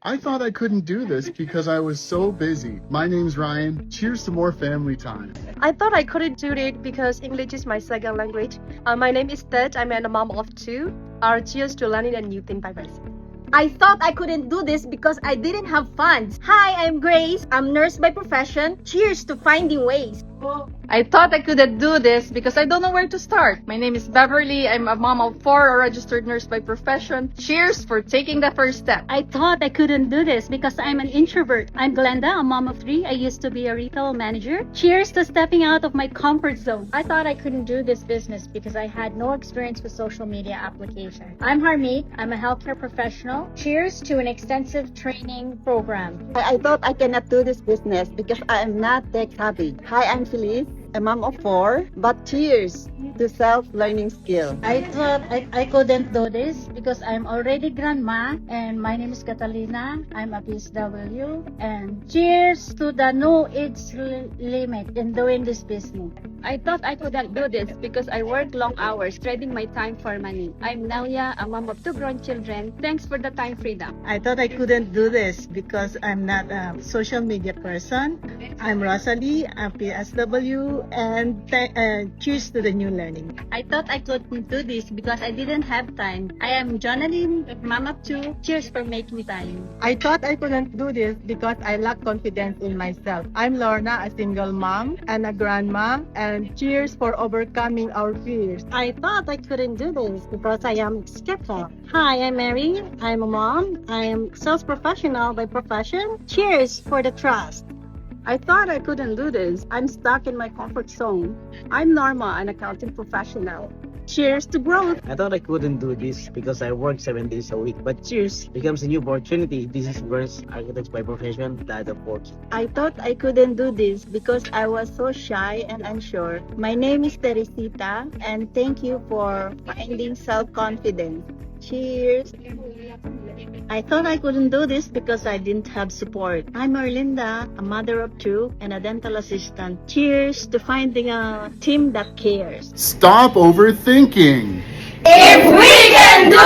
I thought I couldn't do this because I was so busy. My name's Ryan. Cheers to more family time. I thought I couldn't do it because English is my second language. My name is Ted. I'm a mom of two. Cheers to learning a new thing by myself. I thought I couldn't do this because I didn't have funds. Hi, I'm Grace. I'm nurse by profession. Cheers to finding ways. I thought I couldn't do this because I don't know where to start. My name is Beverly. I'm a mom of four, a registered nurse by profession. Cheers for taking the first step. I thought I couldn't do this because I'm an introvert. I'm Glenda, a mom of three. I used to be a retail manager. Cheers to stepping out of my comfort zone. I thought I couldn't do this business because I had no experience with social media application. I'm Harmeet. I'm a healthcare professional. Cheers to an extensive training program. I thought I cannot do this business because I am not tech savvy. Hi, I'm Felice, a mom of four, but cheers to self-learning skill. I thought I couldn't do this because I'm already grandma and my name is Catalina. I'm a PSW and cheers to the no age limit in doing this business. I thought I couldn't do this because I work long hours trading my time for money. I'm Nelia, a mom of two grown children. Thanks for the time freedom. I thought I couldn't do this because I'm not a social media person. I'm Rosalie, a PSW, and cheers to the new learning. I thought I couldn't do this because I didn't have time. I am Jonalyn, mom of two. Cheers for making time. I thought I couldn't do this because I lack confidence in myself. I'm Lorna, a single mom and a grandma, and cheers for overcoming our fears. I thought I couldn't do this because I am skeptical. Hi, I'm Mary. I'm a mom. I am sales professional by profession. Cheers for the trust. I thought I couldn't do this. I'm stuck in my comfort zone. I'm Norma, an accounting professional. Cheers to growth. I thought I couldn't do this because I work 7 days a week. But cheers becomes a new opportunity. This is Burns, architect by profession, dad of 4 kids. I thought I couldn't do this because I was so shy and unsure. My name is Teresita, and thank you for finding self-confidence. Cheers! I thought I couldn't do this because I didn't have support. I'm Erlinda, a mother of two and a dental assistant. Cheers to finding a team that cares. Stop overthinking. If we can do